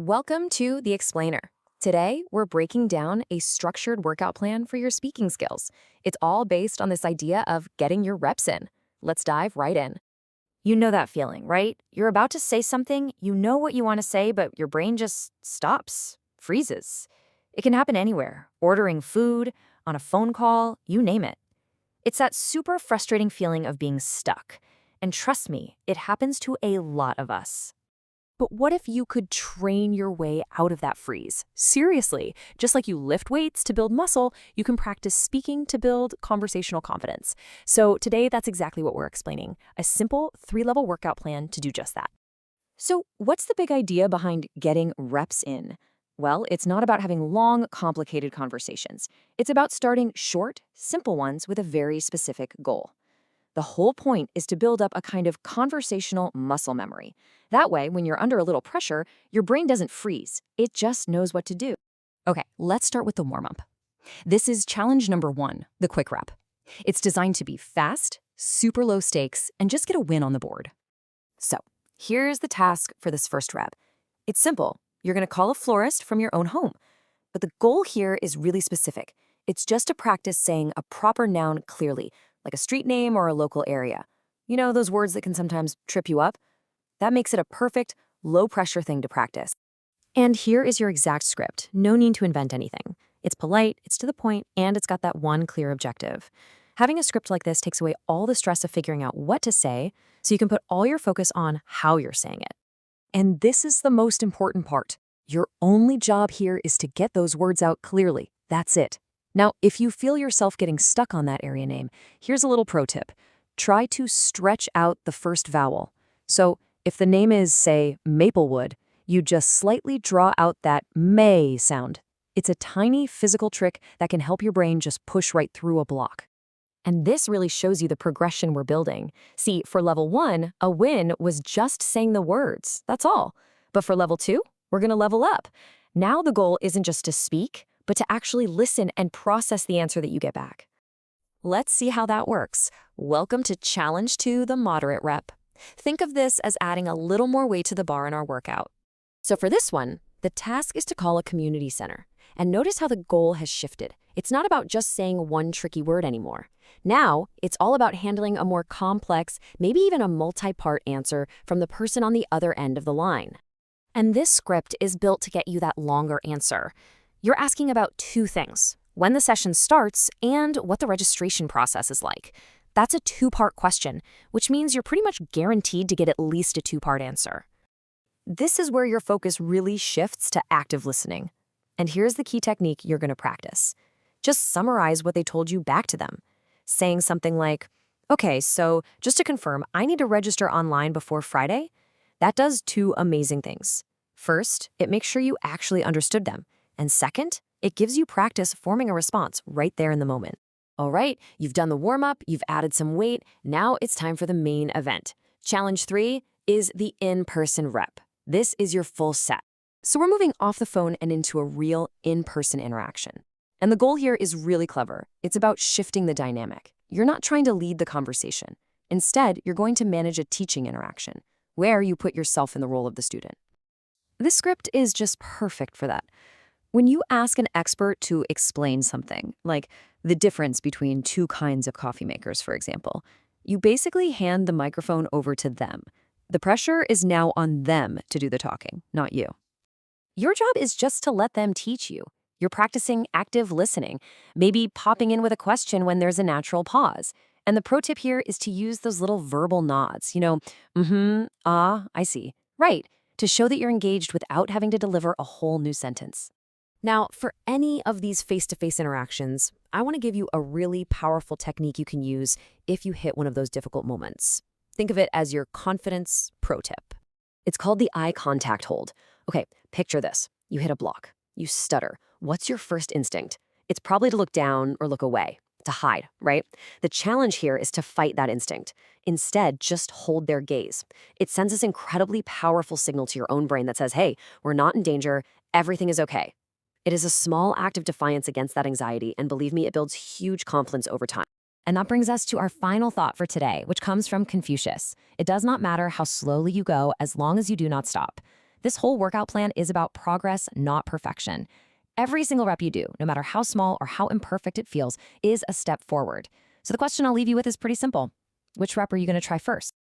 Welcome to The Explainer. Today, we're breaking down a structured workout plan for your speaking skills. It's all based on this idea of getting your reps in. Let's dive right in. You know that feeling, right? You're about to say something, you know what you want to say, but your brain just stops, freezes. It can happen anywhere, ordering food, on a phone call, you name it. It's that super frustrating feeling of being stuck. And trust me, it happens to a lot of us. But what if you could train your way out of that freeze? Seriously, just like you lift weights to build muscle, you can practice speaking to build conversational confidence. So today, that's exactly what we're explaining, a simple 3-level workout plan to do just that. So, what's the big idea behind getting reps in? Well, it's not about having long, complicated conversations. It's about starting short, simple ones with a very specific goal. The whole point is to build up a kind of conversational muscle memory. That way, when you're under a little pressure, your brain doesn't freeze. It just knows what to do. Okay, let's start with the warm-up. This is challenge number 1, the quick rep. It's designed to be fast, super low stakes, and just get a win on the board. So, here's the task for this first rep. It's simple. You're going to call a florist from your own home. But the goal here is really specific. It's just to practice saying a proper noun clearly, like a street name or a local area. You know, those words that can sometimes trip you up? That makes it a perfect, low-pressure thing to practice. And here is your exact script. No need to invent anything. It's polite, it's to the point, and it's got that one clear objective. Having a script like this takes away all the stress of figuring out what to say, so you can put all your focus on how you're saying it. And this is the most important part. Your only job here is to get those words out clearly. That's it. Now, if you feel yourself getting stuck on that area name, here's a little pro tip. Try to stretch out the first vowel. So if the name is, say, Maplewood, you just slightly draw out that may sound. It's a tiny physical trick that can help your brain just push right through a block. And this really shows you the progression we're building. See, for level 1, a win was just saying the words. That's all. But for level 2, we're going to level up. Now the goal isn't just to speak, but to actually listen and process the answer that you get back. Let's see how that works. Welcome to Challenge 2, the moderate rep. Think of this as adding a little more weight to the bar in our workout. So for this one, the task is to call a community center. And notice how the goal has shifted. It's not about just saying one tricky word anymore. Now, it's all about handling a more complex, maybe even a multi-part answer from the person on the other end of the line. And this script is built to get you that longer answer. You're asking about 2 things: when the session starts and what the registration process is like. That's a 2-part question, which means you're pretty much guaranteed to get at least a 2-part answer. This is where your focus really shifts to active listening. And here's the key technique you're going to practice. Just summarize what they told you back to them, saying something like, okay, so just to confirm, I need to register online before Friday. That does 2 amazing things. First, it makes sure you actually understood them. And second, it gives you practice forming a response right there in the moment. All right, you've done the warm-up, you've added some weight, now it's time for the main event. Challenge 3 is the in-person rep. This is your full set. So we're moving off the phone and into a real in-person interaction. And the goal here is really clever. It's about shifting the dynamic. You're not trying to lead the conversation. Instead, you're going to manage a teaching interaction, where you put yourself in the role of the student. This script is just perfect for that. When you ask an expert to explain something, like the difference between 2 kinds of coffee makers, for example, you basically hand the microphone over to them. The pressure is now on them to do the talking, not you. Your job is just to let them teach you. You're practicing active listening, maybe popping in with a question when there's a natural pause. And the pro tip here is to use those little verbal nods, I see, right, to show that you're engaged without having to deliver a whole new sentence. Now, for any of these face-to-face interactions, I want to give you a really powerful technique you can use if you hit one of those difficult moments. Think of it as your confidence pro tip. It's called the eye contact hold. Okay, picture this. You hit a block. You stutter. What's your first instinct? It's probably to look down or look away, to hide, right? The challenge here is to fight that instinct. Instead, just hold their gaze. It sends this incredibly powerful signal to your own brain that says, hey, we're not in danger. Everything is okay. It is a small act of defiance against that anxiety, and believe me, it builds huge confidence over time. And that brings us to our final thought for today, which comes from Confucius. It does not matter how slowly you go as long as you do not stop. This whole workout plan is about progress, not perfection. Every single rep you do, no matter how small or how imperfect it feels, is a step forward. So the question I'll leave you with is pretty simple. Which rep are you going to try first?